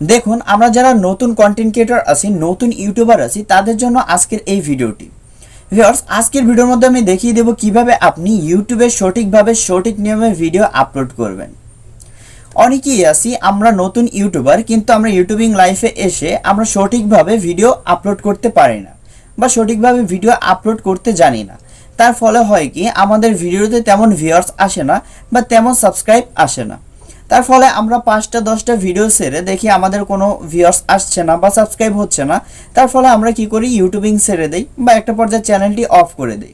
দেখুন আমরা যারা নতুন কন্টেন্ট ক্রিয়েটর আছি, নতুন ইউটিউবার আছি, তাদের জন্য আজকের এই ভিডিওটি। ভিউয়ার্স, আজকের ভিডিওর মধ্যে আমি দেখিয়ে দেব কিভাবে আপনি ইউটিউবে সঠিকভাবে সঠিক নিয়মে ভিডিও আপলোড করবেন। অনেকেই আছি আমরা নতুন ইউটিউবার, কিন্তু আমরা ইউটিউবিং লাইফে এসে আমরা সঠিকভাবে ভিডিও আপলোড করতে পারি না বা সঠিকভাবে ভিডিও আপলোড করতে জানি না। তার ফলে হয় কি, আমাদের ভিডিওতে তেমন ভিউয়ার্স আসে না বা তেমন সাবস্ক্রাইব আসে না। তার ফলে আমরা 5টা-10টা ভিডিও ছেড়ে দেখি আমাদের কোনো ভিউয়ার্স আসছে না বা সাবস্ক্রাইব হচ্ছে না। তার ফলে আমরা কি করি, ইউটিউবিং ছেড়ে দেই বা একটা পর্যায়ে চ্যানেলটি অফ করে দেই।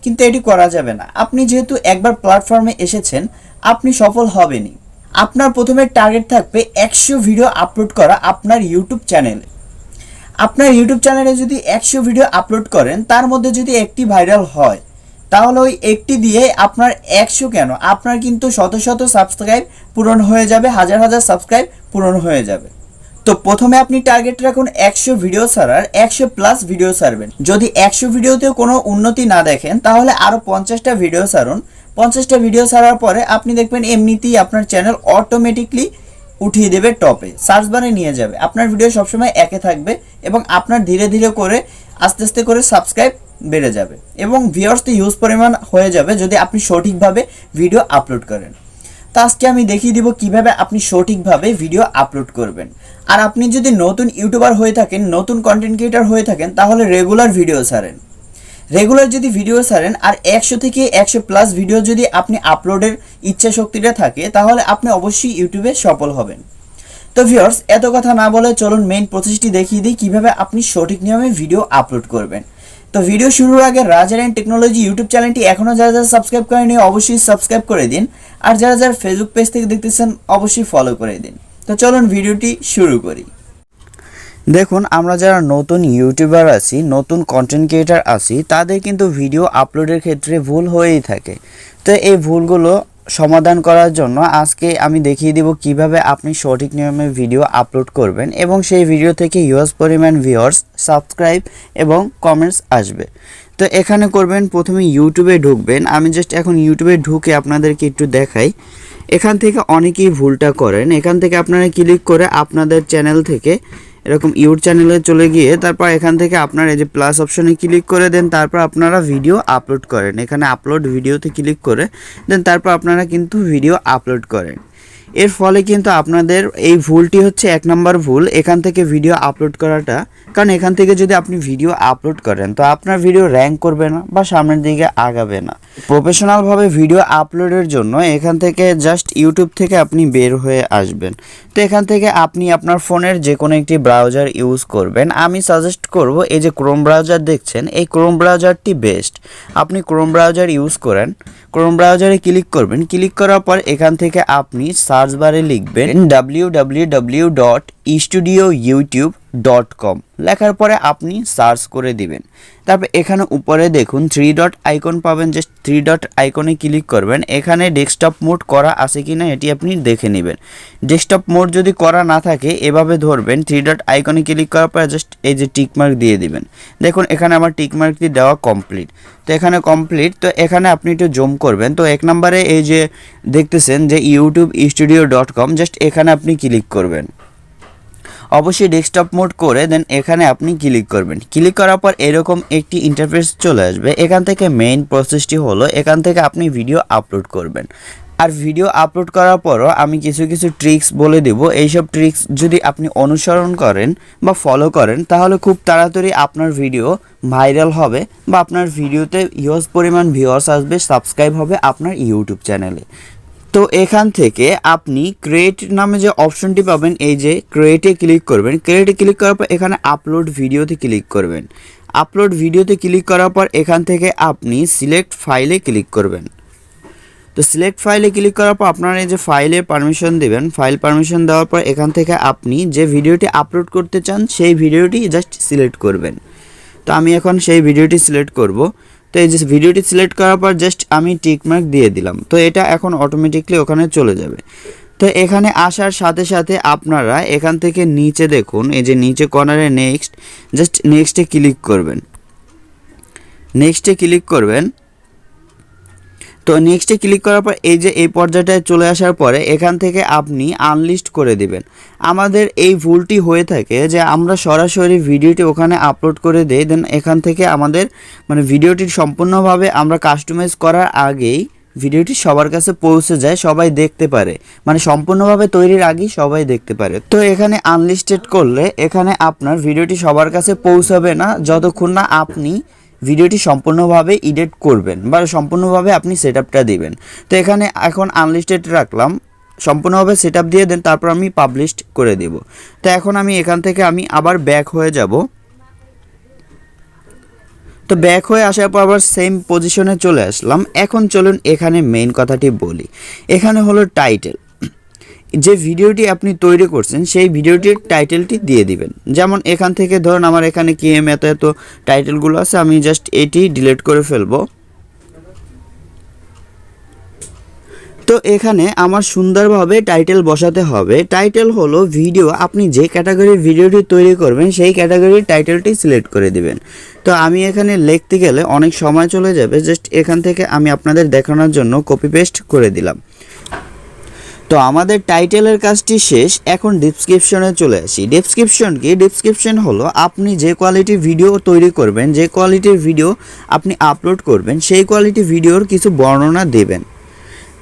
কিন্তু এটি করা যাবে না। আপনি যেহেতু একবার প্ল্যাটফর্মে এসেছেন, আপনি সফল হবেনই। আপনার প্রথমে টার্গেট থাকবে 100 ভিডিও আপলোড করা আপনার ইউটিউব চ্যানেলে। আপনার ইউটিউব চ্যানেলে যদি 100 ভিডিও আপলোড করেন, তার মধ্যে যদি একটি ভাইরাল হয়, তাহলে ওই একটি দিয়ে আপনার 100 কেন, আপনার কিন্তু শত শত সাবস্ক্রাইব পূরণ হয়ে যাবে, হাজার হাজার সাবস্ক্রাইব পূরণ হয়ে যাবে। তো প্রথমে আপনি টার্গেট রাখুন 100 ভিডিও ছাড়ার, 100+ ভিডিও ছাড়বেন। যদি 100 ভিডিওতেও কোনো উন্নতি না দেখেন, তাহলে আরও 50টা ভিডিও ছাড়ুন। 50টা ভিডিও ছাড়ার পরে আপনি দেখবেন এমনিতেই আপনার চ্যানেল অটোমেটিকলি উঠিয়ে দেবে টপে, সার্চ বারে নিয়ে যাবে। আপনার ভিডিও সবসময় একে থাকবে এবং আপনার ধীরে ধীরে করে আস্তে আস্তে করে সাবস্ক্রাইব বেড়ে যাবে এবং ভিউয়ার্স তো হিউজ পরিমাণ হয়ে যাবে যদি আপনি সঠিকভাবে ভিডিও আপলোড করেন। তো আজকে আমি দেখিয়ে দিব কিভাবে আপনি সঠিকভাবে ভিডিও আপলোড করবেন। আর আপনি যদি নতুন ইউটিউবার হয়ে থাকেন, নতুন কন্টেন্ট ক্রিয়েটর হয়ে থাকেন, তাহলে রেগুলার ভিডিও ছাড়েন। রেগুলার যদি ভিডিও ছাড়েন আর 100 থেকে 100+ ভিডিও যদি আপনি আপলোডের ইচ্ছা শক্তিটা থাকে, তাহলে আপনি অবশ্যই ইউটিউবে সফল হবেন। তো ভিউয়ার্স, এত কথা না বলে চলুন মেইন প্রসেসটি দেখিয়ে দিই কিভাবে আপনি সঠিক নিয়মে ভিডিও আপলোড করবেন। তো ভিডিও শুরুর আগে রাজ আরিয়ান টেকনোলজি ইউটিউব চ্যানেলটি এখনও যারা যারা সাবস্ক্রাইব করেনি অবশ্যই সাবস্ক্রাইব করে দিন, আর যারা যারা ফেসবুক পেজ থেকে দেখতেছেন অবশ্যই ফলো করে দিন। তো চলুন ভিডিওটি শুরু করি। দেখুন আমরা যারা নতুন ইউটিউবার আছি, নতুন কন্টেন্ট ক্রিয়েটর আছি, তাদের কিন্তু ভিডিও আপলোডের ক্ষেত্রে ভুল হয়েই থাকে। তো এই ভুলগুলো সমাধান করার জন্য আজকে আমি দেখিয়ে দিব কিভাবে আপনি সঠিক নিয়মে ভিডিও আপলোড করবেন এবং সেই ভিডিও থেকে হিউজ পরিমাণ ভিউয়ার্স, সাবস্ক্রাইব এবং কমেন্টস আসবে। তো এখানে করবেন, প্রথমে ইউটিউবে ঢুকবেন। আমি জাস্ট এখন ইউটিউবে ঢুকে আপনাদেরকে একটু দেখাই। এখান থেকে অনেকেই ভুলটা করেন। এখান থেকে আপনারা ক্লিক করে আপনাদের চ্যানেল থেকে এরকম ইউটিউব চ্যানেলে চলে গিয়ে তারপর এখান থেকে আপনার এই যে প্লাস অপশনে ক্লিক করে দেন, তারপর আপনারা ভিডিও আপলোড করেন। এখানে আপলোড ভিডিওতে ক্লিক করে দেন, তারপর আপনারা কিন্তু ভিডিও আপলোড করেন। এর ফলে কিন্তু আপনাদের এই ভুলটি হচ্ছে 1 নম্বর ভুল, এখান থেকে ভিডিও আপলোড করাটা। কারণ এখান থেকে যদি আপনি ভিডিও আপলোড করেন, তো আপনার ভিডিও র্যাঙ্ক করবে না বা সামনের দিকে আগাবে না। প্রফেশনালভাবে ভিডিও আপলোডের জন্য এখান থেকে জাস্ট ইউটিউব থেকে আপনি বের হয়ে আসবেন। তো এখান থেকে আপনি আপনার ফোনের যে কোনো একটি ব্রাউজার ইউজ করবেন। আমি সাজেস্ট করব এই যে ক্রোম ব্রাউজার দেখছেন, এই ক্রোম ব্রাউজারটি বেস্ট। আপনি ক্রোম ব্রাউজার ইউজ করেন, ক্রোম ব্রাউজারে ক্লিক করবেন। ক্লিক করার পর এখান থেকে আপনি সার্চ বারে লিখবেন www.studioyoutube.com, লেখার পরে আপনি সার্চ করে দিবেন। তারপর এখানে উপরে দেখুন 3 ডট আইকন পাবেন, জাস্ট 3 ডট আইকনে ক্লিক করবেন। এখানে ডেস্কটপ মোড করা আছে কিনা এটি আপনি দেখে নেবেন। ডেস্কটপ মোড যদি করা না থাকে, এভাবে ধরবেন, 3 ডট আইকনে ক্লিক করার পর জাস্ট এই যে টিক মার্ক দিয়ে দিবেন। দেখুন এখানে আমার টিক মার্কটি দেওয়া কমপ্লিট। তো এখানে কমপ্লিট। তো এখানে আপনি একটু জুম করবেন। তো 1 নম্বরে এই যে দেখতেছেন যে youtube.studio.com, জাস্ট এখানে আপনি ক্লিক করবেন। অবশ্যই ডেস্কটপ মোড করে দেন এখানে আপনি ক্লিক করবেন। ক্লিক করার পর এরকম একটি ইন্টারফেস চলে আসবে। এখান থেকে মেইন প্রসেসটি হলো এখান থেকে আপনি ভিডিও আপলোড করবেন। আর ভিডিও আপলোড করার পরও আমি কিছু কিছু ট্রিক্স বলে দেব। এইসব ট্রিক্স যদি আপনি অনুসরণ করেন বা ফলো করেন, তাহলে খুব তাড়াতাড়ি আপনার ভিডিও ভাইরাল হবে বা আপনার ভিডিওতে হিউজ পরিমাণ ভিউয়ার্স আসবে, সাবস্ক্রাইব হবে আপনার ইউটিউব চ্যানেলে। তো এখান থেকে আপনি ক্রিয়েট নামে যে অপশনটি পাবেন, এই যে ক্রিয়েটে ক্লিক করবেন। ক্রিয়েটে ক্লিক করার পর এখানে আপলোড ভিডিওতে ক্লিক করবেন। আপলোড ভিডিওতে ক্লিক করার পর এখান থেকে আপনি সিলেক্ট ফাইলে ক্লিক করবেন। তো সিলেক্ট ফাইলে ক্লিক করার পর আপনারা এই যে ফাইলে পারমিশন দেবেন। ফাইল পারমিশন দেওয়ার পর এখান থেকে আপনি যে ভিডিওটি আপলোড করতে চান সেই ভিডিওটি জাস্ট সিলেক্ট করবেন। তো আমি এখন সেই ভিডিওটি সিলেক্ট করব। তো এই যে ভিডিওটি সিলেক্ট করার পর জাস্ট আমি টিক মার্ক দিয়ে দিলাম। তো এটা এখন অটোমেটিকলি ওখানে চলে যাবে। তো এখানে আসার সাথে সাথে আপনারা এখান থেকে নিচে দেখুন, এই যে নিচে কর্নারে নেক্সট, জাস্ট নেক্সটে ক্লিক করবেন। নেক্সটে ক্লিক করবেন। তো নেক্সটে ক্লিক করার পর এই যে এই পর্যায়টায় চলে আসার পরে এখান থেকে আপনি আনলিস্ট করে দিবেন। আমাদের এই ভুলটি হয়ে থাকে যে আমরা সরাসরি ভিডিওটি ওখানে আপলোড করে দেই, দেন এখান থেকে আমাদের মানে ভিডিওটি সম্পূর্ণভাবে আমরা কাস্টমাইজ করার আগেই ভিডিওটি সবার কাছে পৌঁছে যায়, সবাই দেখতে পারে, মানে সম্পূর্ণভাবে তৈরির আগেই সবাই দেখতে পারে। তো এখানে আনলিস্টেড করলে এখানে আপনার ভিডিওটি সবার কাছে পৌঁছাবে না যতক্ষণ না আপনি ভিডিওটি সম্পূর্ণভাবে এডিট করবেন বা সম্পূর্ণভাবে আপনি সেটআপটা দিবেন। তো এখানে এখন আনলিস্টেড রাখলাম, সম্পূর্ণভাবে সেটআপ দিয়ে দেন, তারপর আমি পাবলিশ করে দেব। তো এখন আমি এখান থেকে আমি আবার ব্যাক হয়ে যাব। তো ব্যাক হয়ে আসার পর আবার সেম পজিশনে চলে আসলাম। এখন চলুন এখানে মেইন কথাটি বলি। এখানে হলো টাইটেল, যে ভিডিওটি আপনি তৈরি করছেন সেই ভিডিওটির টাইটেলটি দিয়ে দিবেন। যেমন এখান থেকে ধরুন আমার এখানে কি এত এত টাইটেলগুলো আছে, আমি জাস্ট এটি ডিলিট করে ফেলবো। তো এখানে আমার সুন্দরভাবে টাইটেল বসাতে হবে। টাইটেল হলো ভিডিও, আপনি যে ক্যাটাগরির ভিডিওটি তৈরি করবেন সেই ক্যাটাগরির টাইটেলটি সিলেক্ট করে দিবেন। তো আমি এখানে লিখতে গেলে অনেক সময় চলে যাবে, জাস্ট এখান থেকে আমি আপনাদের দেখানোর জন্য কপি পেস্ট করে দিলাম। তো আমাদের টাইটেলের কাজটি শেষ। এখন ডেসক্রিপশনে চলে আসি। ডেসক্রিপশন কি? ডেসক্রিপশন হলো আপনি যে কোয়ালিটির ভিডিও তৈরি করবেন, যে কোয়ালিটির ভিডিও আপনি আপলোড করবেন, সেই কোয়ালিটি ভিডিওর কিছু বর্ণনা দেবেন।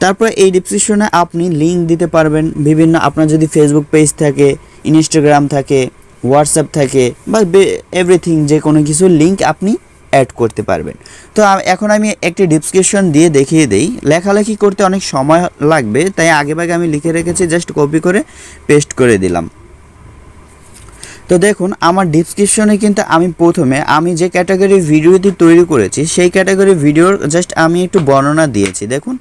তারপর এই ডেসক্রিপশনে আপনি লিঙ্ক দিতে পারবেন বিভিন্ন, আপনার যদি ফেসবুক পেজ থাকে, ইনস্টাগ্রাম থাকে, হোয়াটসঅ্যাপ থাকে বা এভরিথিং, যে কোনো কিছু লিঙ্ক আপনি অ্যাড করতে পারবেন। তো এখন আমি একটি ডেসক্রিপশন দিয়ে দেখিয়ে দেই। লেখালেখি করতে অনেক সময় লাগবে, তাই আগেভাগে আমি লিখে রেখেছি, জাস্ট কপি করে পেস্ট করে দিলাম। তো দেখুন আমার ডেসক্রিপশনে কিন্তু আমি প্রথমে আমি যে ক্যাটাগরির ভিডিওটি তৈরি করেছি সেই ক্যাটাগরির ভিডিওর জাস্ট আমি একটু বর্ণনা দিয়েছি। দেখুন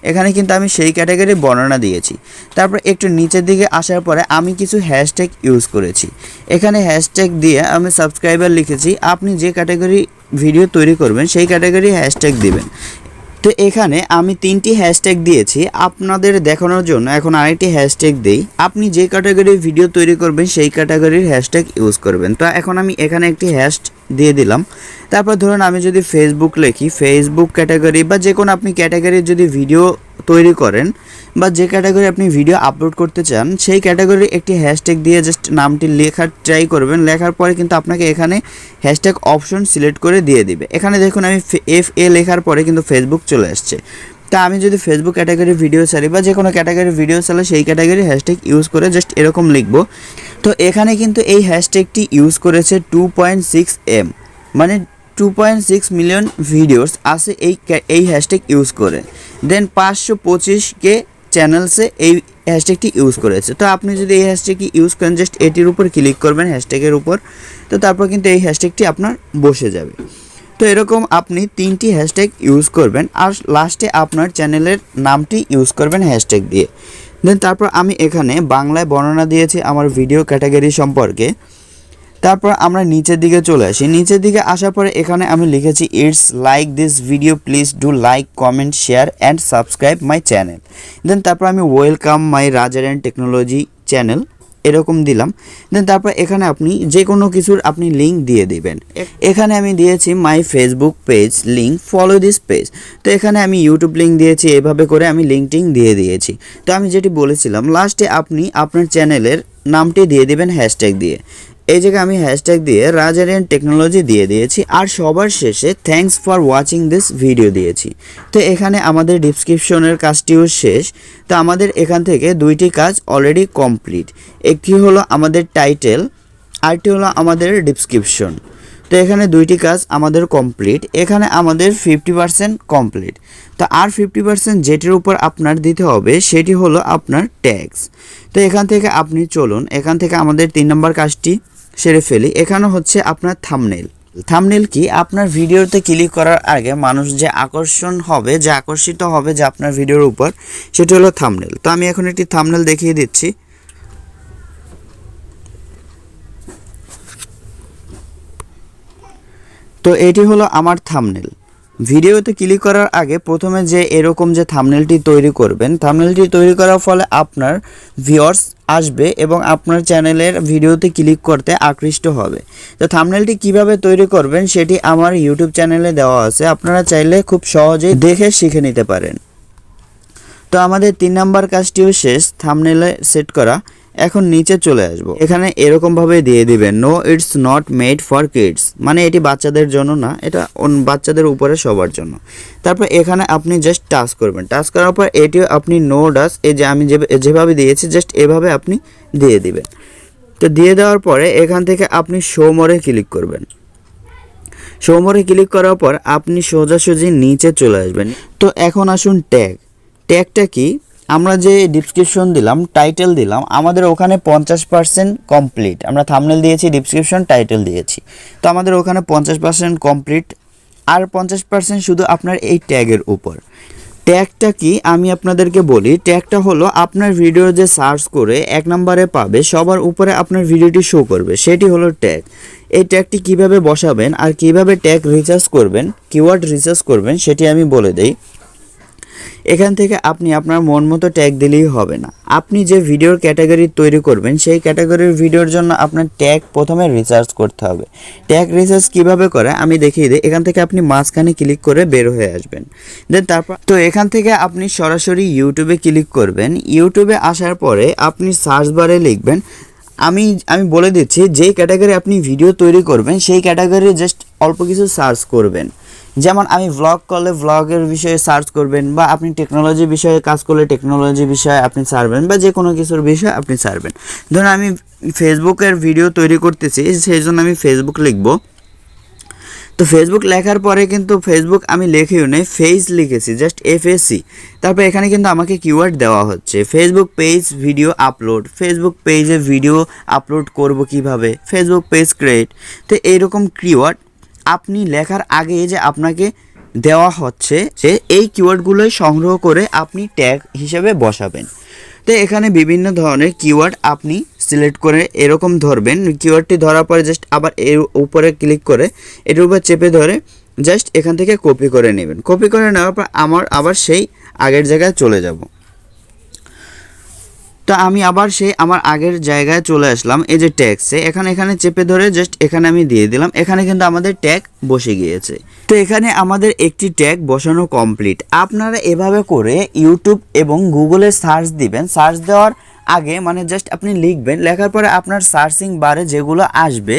এখানে কিন্তু আমি সেই ক্যাটাগরির বর্ণনা দিয়েছি। তারপর একটু নিচের দিকে আসার পরে আমি কিছু হ্যাশট্যাগ ইউজ করেছি। এখানে হ্যাশট্যাগ দিয়ে আমি সাবস্ক্রাইবার লিখেছি। আপনি যে ক্যাটাগরি ভিডিও তৈরি করবেন সেই ক্যাটাগরি হ্যাশট্যাগ দিবেন। তো এখানে আমি 3টি হ্যাশট্যাগ দিয়েছি আপনাদের দেখানোর জন্য। এখন আরেকটি হ্যাশট্যাগ দেই, আপনি যে ক্যাটাগরির ভিডিও তৈরি করবেন সেই ক্যাটাগরির হ্যাশট্যাগ ইউজ করবেন। তো এখন আমি এখানে একটি হ্যাশ দিয়ে দিলাম। তারপর ধরুন আমি যদি ফেসবুক লিখি, ফেসবুক ক্যাটাগরি বা যে কোনো আপনি ক্যাটাগরির যদি ভিডিও তৈরি করেন বা যে ক্যাটাগরি আপনি ভিডিও আপলোড করতে চান সেই ক্যাটাগরির একটি হ্যাশট্যাগ দিয়ে জাস্ট নামটি লেখার ট্রাই করবেন। লেখার পরে কিন্তু আপনাকে এখানে হ্যাশট্যাগ অপশন সিলেক্ট করে দিয়ে দিবে। এখানে দেখুন আমি FA লেখার পরে কিন্তু ফেসবুক চলে আসছে। তা আমি যদি ফেসবুক ক্যাটাগরির ভিডিও চালি বা যে কোনো ক্যাটাগরির ভিডিও চালে সেই ক্যাটাগরি হ্যাশট্যাগ ইউজ করে জাস্ট এরকম লিখব। তো এখানে কিন্তু এই হ্যাশট্যাগটি ইউজ করেছে 2.6M, মানে 2.6 মিলিয়ন ভিডিওস আছে এই হ্যাশট্যাগ ইউজ করে। দেন 525K চ্যানেলসে এই হ্যাশট্যাগটি ইউজ করেছে। তো আপনি যদি এই হ্যাশট্যাগটি ইউজ করেন জাস্ট এটির উপর ক্লিক করবেন হ্যাশট্যাগের উপর, তো তারপর কিন্তু এই হ্যাশট্যাগটি আপনার বসে যাবে। তো এরকম আপনি 3টি হ্যাশট্যাগ ইউজ করবেন আর লাস্টে আপনার চ্যানেলের নামটি ইউজ করবেন হ্যাশট্যাগ দিয়ে। দেন তারপর আমি এখানে বাংলায় বর্ণনা দিয়েছি আমার ভিডিও ক্যাটাগরি সম্পর্কে। তারপর আমরা নিচের দিকে চলে আসি। নিচের দিকে আসার পরে এখানে আমি লিখেছি it's like this video, please do like, comment, share and subscribe my channel. Then তারপর আমি welcome my Raj Aryan technology channel এরকম দিলাম। দেন তারপর এখানে আপনি যে কোনো কিছুর আপনি লিঙ্ক দিয়ে দিবেন। এখানে আমি দিয়েছি my Facebook page link, follow this page. তো এখানে আমি ইউটিউব লিঙ্ক দিয়েছি, এভাবে করে আমি লিঙ্কটিং দিয়ে দিয়েছি। তো আমি যেটি বলেছিলাম লাস্টে আপনি আপনার চ্যানেলের নামটি দিয়ে দিবেন হ্যাশট্যাগ দিয়ে। এই জায়গায় আমি হ্যাশট্যাগ দিয়ে রাজ আরিয়ান টেকনোলজি দিয়ে দিয়েছি আর সবার শেষে thanks for watching this video দিয়েছি। তো এখানে আমাদের ডেসক্রিপশনের কাজটিও শেষ। তো আমাদের এখান থেকে 2টি কাজ অলরেডি কমপ্লিট। একটি হলো আমাদের টাইটেল, আরটি হলো আমাদের ডেসক্রিপশন। তো এখানে 2টি কাজ আমাদের কমপ্লিট। এখানে আমাদের 50% কমপ্লিট। তো আর 50% যেটির উপর আপনার দিতে হবে সেটি হলো আপনার ট্যাগস। তো এখান থেকে আপনি চলুন এখান থেকে আমাদের 3 নম্বর কাজটি সেরে ফেলি। এখানে হচ্ছে আপনার থাম্বনেল। থাম্বনেল কি? আপনার ভিডিওতে ক্লিক করার আগে মানুষ যে আকর্ষিত হবে যে আপনার ভিডিওর উপর, সেটি হলো থাম্বনেল। তো আমি এখন একটি থাম্বনেল দেখিয়ে দিচ্ছি। তো এটি হলো আমার থাম্বনেল। ভিডিওতে ক্লিক করার আগে প্রথমে যে এরকম যে থাম্বনেলটি তৈরি করবেন, থাম্বনেলটি তৈরি করার ফলে আপনার ভিউয়ার্স আসবে এবং আপনার চ্যানেলের ভিডিওতে ক্লিক করতে আকৃষ্ট হবে। তো থাম্বনেলটি কিভাবে তৈরি করবেন সেটি আমার ইউটিউব চ্যানেলে দেওয়া আছে, আপনারা চাইলে খুব সহজেই দেখে শিখে নিতে পারেন। তো আমাদের 3 নাম্বার কাজটিও শেষ, থাম্বনেলে সেট করা। এখন নিচে চলে আসব, এখানে এরকম ভাবে দিয়ে দিবেন no it's not made for kids, মানে এটি বাচ্চাদের জন্য না, এটা বাচ্চাদের উপরে সবার জন্য। তারপর এখানে আপনি জাস্ট টাচ করবেন, টাচ করার পর এটিও আপনি নো ডাস, এই যে আমি যেভাবে দিয়েছি জাস্ট এভাবে আপনি দিয়ে দিবেন। তো দিয়ে দেওয়ার পরে এখান থেকে আপনি শো মোরে ক্লিক করবেন। শো মোরে ক্লিক করার পর আপনি সোজাসুজি নিচে চলে আসবেন। তো এখন আসুন ট্যাগটা কি, আমরা যে ডিসক্রিপশন দিলাম, টাইটেল দিলাম, আমাদের ওখানে 50% কমপ্লিট। আমরা থাম্বনেল দিয়েছি, ডিসক্রিপশন, টাইটেল দিয়েছি, তো আমাদের ওখানে 50% কমপ্লিট, আর 50% শুধু আপনার এই ট্যাগের উপর। ট্যাগটা কি আমি আপনাদেরকে বলি, ট্যাগটা হলো আপনার ভিডিও যে সার্চ করে 1 নম্বরে পাবে, সবার উপরে আপনার ভিডিওটি শো করবে, সেটি হলো ট্যাগ। এই ট্যাগটি কিভাবে বসাবেন আর কিভাবে ট্যাগ রিসার্চ করবেন, কিওয়ার্ড রিসার্চ করবেন, সেটি আমি বলে দেই। এখান থেকে আপনি আপনার মন মতো ট্যাগ দিলেই হবে না, আপনি যে ভিডিওর ক্যাটাগরি তৈরি করবেন সেই ক্যাটাগরির ভিডিওর জন্য আপনার ট্যাগ প্রথমে রিসার্চ করতে হবে। ট্যাগ রিসার্চ কিভাবে করে আমি দেখিয়ে দিই। এখান থেকে আপনি মাঝখানে ক্লিক করে বের হয়ে আসবেন, দেন তারপর তো এখান থেকে আপনি সরাসরি ইউটিউবে ক্লিক করবেন। ইউটিউবে আসার পরে আপনি সার্চ বারে লিখবেন, আমি বলে দিচ্ছি, যেই ক্যাটাগরি আপনি ভিডিও তৈরি করবেন সেই ক্যাটাগরি জাস্ট অল্প কিছু সার্চ করবেন। যেমন আমি ভ্লগ করলে ভ্লগের বিষয়ে সার্চ করবেন, বা আপনি টেকনোলজি বিষয়ে কাজ করলে টেকনোলজি বিষয়ে আপনি ছাড়বেন, বা যে কোনো কিছুর বিষয়ে আপনি ছাড়বেন। ধরুন আমি ফেসবুকের ভিডিও তৈরি করতেছি, সেই জন্য আমি ফেসবুক লিখব। তো ফেসবুক লেখার পরে কিন্তু ফেসবুক আমি লিখেও নেই, ফেজ লিখেছি, জাস্ট FAC। তারপর এখানে কিন্তু আমাকে কিওয়ার্ড দেওয়া হচ্ছে Facebook page video upload, Facebook পেজে ভিডিও আপলোড করব কিভাবে, ফেসবুক পেজ ক্রিয়েট। তো এইরকম কিওয়ার্ড আপনি লেখার আগে যে আপনাকে দেওয়া হচ্ছে, যে এই কিওয়ার্ডগুলোই সংগ্রহ করে আপনি ট্যাগ হিসেবে বসাবেন। তো এখানে বিভিন্ন ধরনের কিওয়ার্ড আপনি সিলেক্ট করে এরকম ধরবেন, কিওয়ার্ডটি ধরার পরে জাস্ট আবার এর উপরে ক্লিক করে এটার উপর চেপে ধরে জাস্ট এখান থেকে কপি করে নেবেন। কপি করে নেওয়ার পর আবার সেই আগের জায়গায় চলে যাব। তো আমি আবার সেই আমার আগের জায়গায় চলে আসলাম, এই যে ট্যাগসে এখানে চেপে ধরে জাস্ট এখানে আমি দিয়ে দিলাম। এখানে কিন্তু আমাদের ট্যাগ বসে গিয়েছে। তো এখানে আমাদের একটি ট্যাগ বসানো কমপ্লিট। আপনারা এভাবে করে ইউটিউব এবং গুগলে সার্চ দিবেন, সার্চ দেওয়ার আগে মানে জাস্ট আপনি লিখবেন, লেখার পরে আপনার সার্চিং বারে যেগুলো আসবে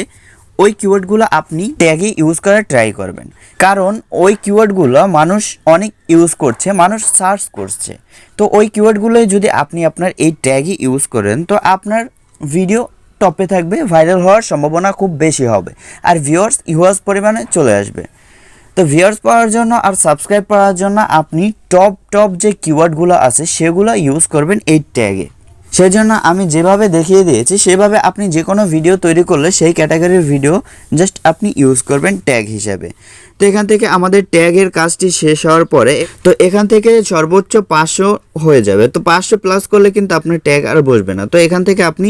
ওই কিওয়ার্ডগুলো আপনি ট্যাগে ইউজ করার ট্রাই করবেন, কারণ ওই কিওয়ার্ডগুলো মানুষ অনেক ইউজ করছে, মানুষ সার্চ করছে। তো ওই কিওয়ার্ডগুলোই যদি আপনি আপনার এই ট্যাগে ইউজ করেন তো আপনার ভিডিও টপে থাকবে, ভাইরাল হওয়ার সম্ভাবনা খুব বেশি হবে, আর ভিউয়ার্স হিউজ পরিমাণে চলে আসবে। তো ভিউয়ার্স পাওয়ার জন্য আর সাবস্ক্রাইব পাওয়ার জন্য আপনি টপ যে কিওয়ার্ডগুলো আছে সেগুলো ইউজ করবেন এই ট্যাগে। সেই জন্য আমি যেভাবে দেখিয়ে দিয়েছি সেভাবে আপনি যে কোনো ভিডিও তৈরি করলে সেই ক্যাটাগরির ভিডিও জাস্ট আপনি ইউজ করবেন ট্যাগ হিসাবে। তো এখান থেকে আমাদের ট্যাগের কাজটি শেষ হওয়ার পরে তো এখান থেকে সর্বোচ্চ 500 হয়ে যাবে। তো 500 প্লাস করলে কিন্তু আপনার ট্যাগ আর বসবে না। তো এখান থেকে আপনি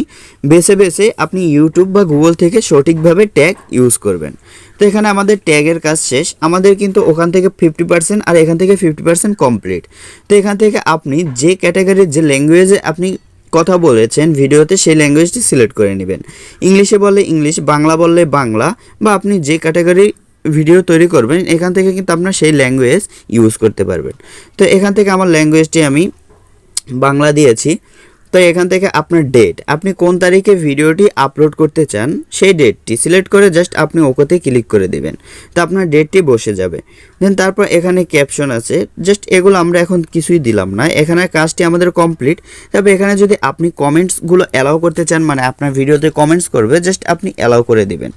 বেছে আপনি ইউটিউব বা গুগল থেকে সঠিকভাবে ট্যাগ ইউজ করবেন। তো এখানে আমাদের ট্যাগের কাজ শেষ। আমাদের কিন্তু ওখান থেকে 50% আর এখান থেকে 50% কমপ্লিট। তো এখান থেকে আপনি যে ক্যাটাগরির যে ল্যাঙ্গুয়েজে আপনি কথা বলেছেন ভিডিওতে সেই ল্যাঙ্গুয়েজটি সিলেক্ট করে নেবেন। ইংলিশে বললে ইংলিশ, বাংলা বললে বাংলা, বা আপনি যে ক্যাটাগরি ভিডিও তৈরি করবেন এখান থেকে কিন্তু আপনার সেই ল্যাঙ্গুয়েজ ইউজ করতে পারবেন। তো এখান থেকে আমার ল্যাঙ্গুয়েজটি আমি বাংলা দিয়েছি। তো এখান থেকে আপনার ডেট, আপনি কোন তারিখে ভিডিওটি আপলোড করতে চান সেই ডেটটি সিলেক্ট করে জাস্ট আপনি ওকেতে ক্লিক করে দিবেন। তো আপনার ডেটটি বসে যাবে। দেন তারপর এখানে ক্যাপশন আছে, জাস্ট এগুলো আমরা এখন কিছুই দিলাম না, এখানে কাজটি আমাদের কমপ্লিট। তবে এখানে যদি আপনি কমেন্টসগুলো অ্যালাউ করতে চান, মানে আপনার ভিডিওতে কমেন্টস করবে, জাস্ট আপনি অ্যালাউ করে দিবেন।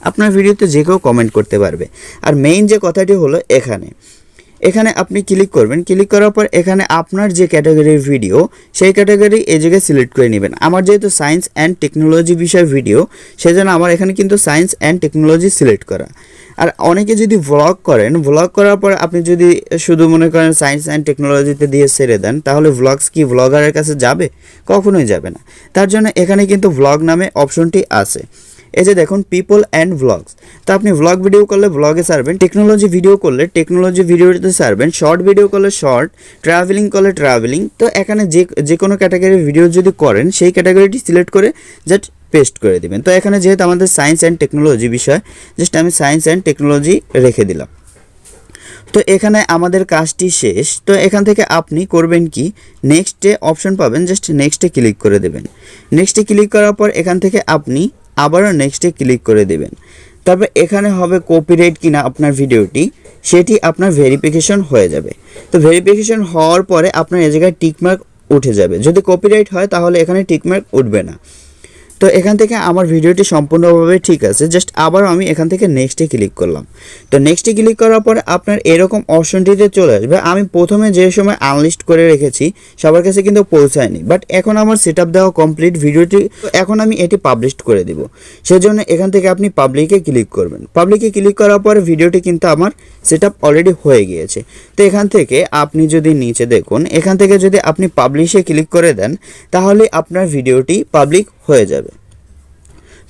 আপনার ভিডিওতে যে কেউ কমেন্ট করতে পারবে। আর মেইন যে কথাটি হলো এখানে আপনি ক্লিক করবেন, ক্লিক করার পর এখানে আপনার যে ক্যাটাগরির ভিডিও সেই ক্যাটাগরি এই জায়গায় সিলেক্ট করে নেবেন। আমার যেহেতু সায়েন্স অ্যান্ড টেকনোলজি বিষয় ভিডিও, সেজন্য আমার এখানে কিন্তু সায়েন্স অ্যান্ড টেকনোলজি সিলেক্ট করা। আর অনেকে যদি ভ্লগ করেন, ভ্লগ করার পর আপনি যদি শুধু মনে করেন সায়েন্স অ্যান্ড টেকনোলজিতে দিয়ে ছেড়ে দেন, তাহলে ভ্লগস কি ভ্লগারের কাছে যাবে? কখনোই যাবে না। তার জন্য এখানে কিন্তু ভ্লগ নামে অপশনটি আছে। এই যে দেখুন পিপল অ্যান্ড ব্লগস। তো আপনি ব্লগ ভিডিও করলে ব্লগে ছাড়বেন, টেকনোলজি ভিডিও করলে টেকনোলজি ভিডিওতে ছাড়বেন, শর্ট ভিডিও করলে শর্ট, ট্রাভেলিং করলে ট্রাভেলিং। তো এখানে যে কোনো ক্যাটাগরির ভিডিও যদি করেন সেই ক্যাটাগরিটি সিলেক্ট করে জাস্ট পেস্ট করে দিবেন। তো এখানে যেহেতু আমাদের সায়েন্স অ্যান্ড টেকনোলজি বিষয়, জাস্ট আমি সায়েন্স অ্যান্ড টেকনোলজি রেখে দিলাম। তো এখানে আমাদের কাজটি শেষ। তো এখান থেকে আপনি করবেন কি, নেক্সটে অপশন পাবেন, জাস্ট নেক্সটে ক্লিক করে দেবেন। নেক্সটে ক্লিক করার পর এখান থেকে আপনি আবারও নেক্সটে ক্লিক করে দেবেন। তারপর এখানে হবে কপিরাইট কিনা আপনার ভিডিওটি, সেটি আপনার ভেরিফিকেশন হয়ে যাবে। তো ভেরিফিকেশন হওয়ার পরে আপনার এই জায়গায় টিকমার্ক উঠে যাবে। যদি কপিরাইট হয় তাহলে এখানে টিকমার্ক উঠবে না। তো এখান থেকে আমার ভিডিওটি সম্পূর্ণভাবে ঠিক আছে, জাস্ট আবার আমি এখান থেকে নেক্সটে ক্লিক করলাম। তো নেক্সটে ক্লিক করার পরে আপনার এরকম অপশনটিতে চলে আসবে। আমি প্রথমে যে সময় আনলিস্ট করে রেখেছি সবার কাছে কিন্তু পৌঁছায়নি, বাট এখন আমার সেট আপ দেওয়া কমপ্লিট ভিডিওটি। এখন আমি এটি পাবলিশ করে দিব, সেজন্য এখান থেকে আপনি পাবলিকে ক্লিক করবেন। পাবলিকে ক্লিক করার পরে ভিডিওটি কিন্তু আমার সেট আপ অলরেডি হয়ে গিয়েছে। তো এখান থেকে আপনি যদি নিচে দেখুন, এখান থেকে যদি আপনি পাবলিশে ক্লিক করে দেন তাহলে আপনার ভিডিওটি পাবলিক হয়ে যাবে।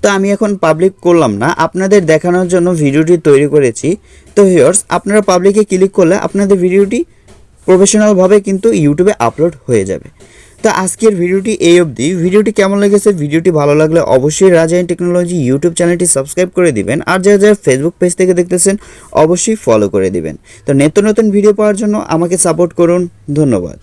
তো আমি এখন পাবলিক করলাম না, আপনাদের দেখানোর জন্য ভিডিওটি তৈরি করেছি। তো ভিউয়ার্স, আপনারা পাবলিকে ক্লিক করলে আপনাদের ভিডিওটি প্রফেশনালভাবে কিন্তু ইউটিউবে আপলোড হয়ে যাবে। তো আজকের ভিডিওটি এই অবধি। ভিডিওটি কেমন লেগেছে, ভিডিওটি ভালো লাগলে অবশ্যই রাজ আরিয়ান টেকনোলজি ইউটিউব চ্যানেলটি সাবস্ক্রাইব করে দিবেন, আর যারা ফেসবুক পেজ থেকে দেখতেছেন অবশ্যই ফলো করে দিবেন। তো নিত্য নতুন ভিডিও পাওয়ার জন্য আমাকে সাপোর্ট করুন। ধন্যবাদ।